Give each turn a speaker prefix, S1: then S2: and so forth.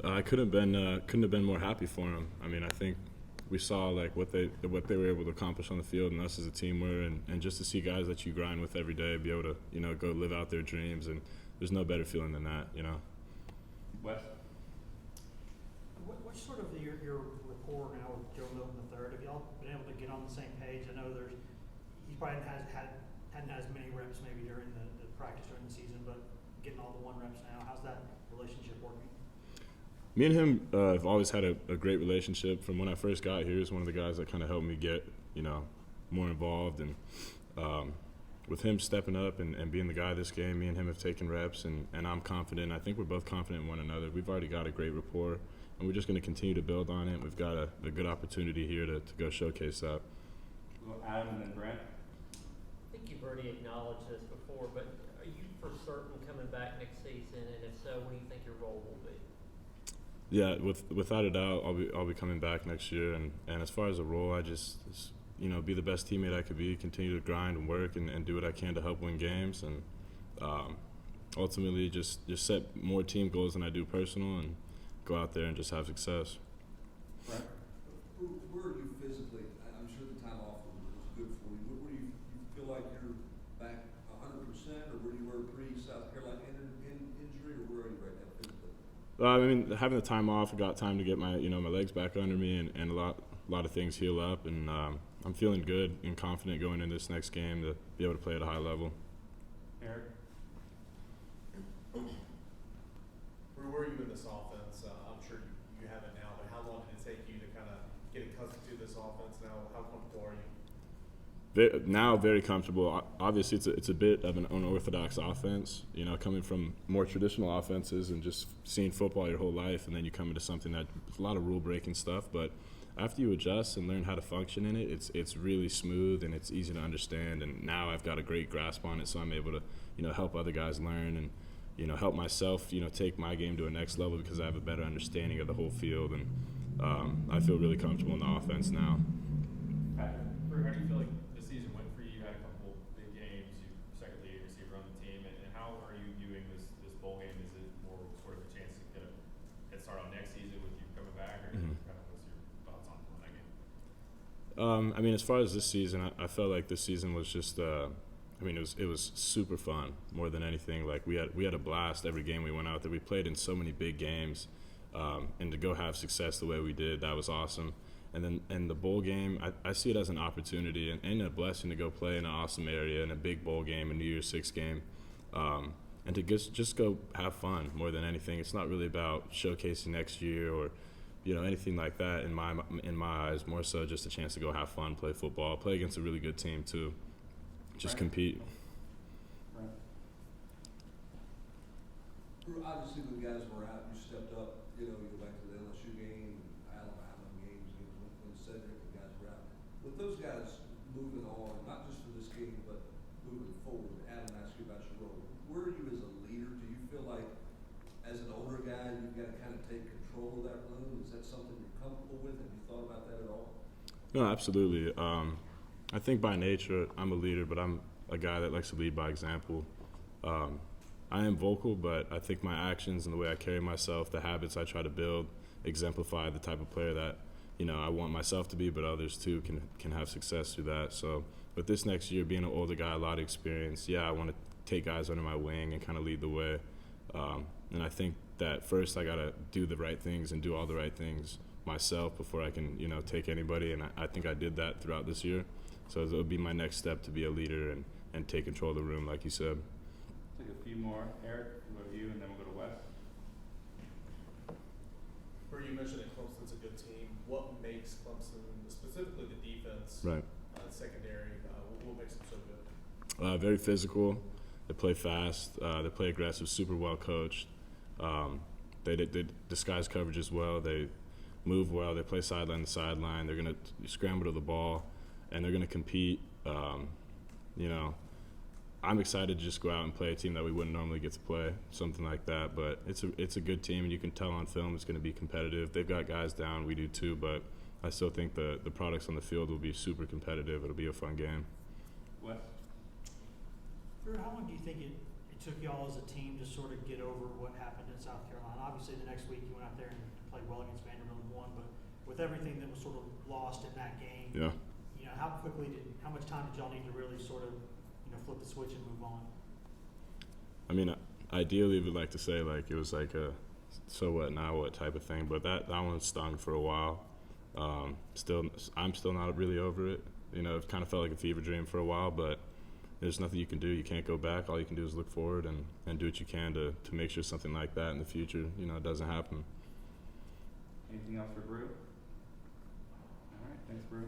S1: I couldn't have been more happy for them. I mean, I think we saw like what they were able to accomplish on the field, and us as a team were, and just to see guys that you grind with every day be able to go live out their dreams, and there's no better feeling than that.
S2: Wes?
S3: What's sort of your rapport now with Joe Milton III? Have y'all been able to get on the same page? I know he probably hadn't had as many reps maybe during the practice during the season, but getting all the 1 reps now, how's that relationship working?
S1: Me and him have always had a great relationship. From when I first got here, he's one of the guys that kind of helped me get more involved, and with him stepping up and being the guy this game, me and him have taken reps, and I'm confident. I think we're both confident in one another. We've already got a great rapport, and we're just going to continue to build on it. We've got a good opportunity here to go showcase that.
S2: Well, Adam and then Brent.
S4: I think you've already acknowledged this before, but are you for certain coming back next season? And if so, what do you think your role will be?
S1: Yeah, without a doubt, I'll be coming back next year. And as far as a role, I just be the best teammate I could be, continue to grind and work and do what I can to help win games, and ultimately just set more team goals than I do personal, and go out there and just have success.
S2: Right.
S5: Where are you physically? I'm sure the time off was good for you. Where do you feel like you're back 100%, or where you were pre-South Carolina injury, or where are you right now physically?
S1: I mean, having the time off, I got time to get my my legs back under me, and a lot of things heal up, and I'm feeling good and confident going into this next game to be able to play at a high level.
S2: Eric?
S6: Where were you in this offense? I'm sure you have it now, but how long did it take you to kind of get accustomed to this offense now? How comfortable are you?
S1: Now, very comfortable. Obviously, it's a bit of an unorthodox offense, coming from more traditional offenses and just seeing football your whole life, and then you come into something that's a lot of rule-breaking stuff. But after you adjust and learn how to function in it, it's really smooth and it's easy to understand. And now I've got a great grasp on it, so I'm able to help other guys learn and help myself take my game to a next level because I have a better understanding of the whole field, and I feel really comfortable in the offense now.
S7: Bru, how do you feel like the season went for you? You had a couple big games, you second leading receiver on the team, and how are you viewing this bowl game? Is it more sort of a chance to get a head start on next season with you coming back, or kind of what's your thoughts on that game?
S1: I mean, as far as this season, I felt like this season was just it was super fun more than anything. Like we had a blast every game we went out there. We played in so many big games, and to go have success the way we did, that was awesome. And then the bowl game, I see it as an opportunity and a blessing to go play in an awesome area in a big bowl game, a New Year's Six game, and to just go have fun more than anything. It's not really about showcasing next year or anything like that in my eyes. More so just a chance to go have fun, play football, play against a really good team too. Just compete.
S2: Right.
S5: Obviously, when guys were out, you stepped up. You go back to the LSU game, Alabama games, when Cedric and guys were out. With those guys moving on, not just for this game, but moving forward, Adam asked you about your role. Where are you as a leader? Do you feel like, as an older guy, you've got to kind of take control of that room? Is that something you're comfortable with? Have you thought about that at all?
S1: No, absolutely. I think by nature I'm a leader, but I'm a guy that likes to lead by example. I am vocal, but I think my actions and the way I carry myself, the habits I try to build, exemplify the type of player that I want myself to be, but others too can have success through that. So with this next year, being an older guy, a lot of experience, I want to take guys under my wing and kind of lead the way. And I think that first I got to do the right things and do all the right things myself before I can take anybody, and I think I did that throughout this year. So it would be my next step to be a leader and take control of the room, like you said.
S2: Take a few more. Eric, we'll go to you, and then we'll go to Wes.
S6: Where you mentioned that Clemson's a good team. What makes Clemson, specifically the defense,
S1: Right.
S6: Secondary, what makes them so good?
S1: Very physical. They play fast. They play aggressive, super well coached. They disguise coverage as well. They move well. They play sideline to sideline. They're going to scramble to the ball, and they're going to compete. I'm excited to just go out and play a team that we wouldn't normally get to play, something like that. But it's a good team, and you can tell on film it's going to be competitive. They've got guys down, we do too, but I still think the products on the field will be super competitive. It'll be a fun game.
S2: Wes?
S3: Bru, how long do you think it took y'all as a team to sort of get over what happened in South Carolina? Obviously, the next week you went out there and played well against Vanderbilt and won, but with everything that was sort of lost in that game,
S1: Yeah.
S3: you know, how much time did y'all need to really sort of, you know, flip the switch and move on?
S1: I mean, ideally, we'd like to say like it was like a so what now what type of thing, but that one stung for a while. I'm still not really over it. You know, it kind of felt like a fever dream for a while, but there's nothing you can do. You can't go back. All you can do is look forward and do what you can to make sure something like that in the future, you know, doesn't happen.
S2: Anything else for Bru? All right, thanks, Bru.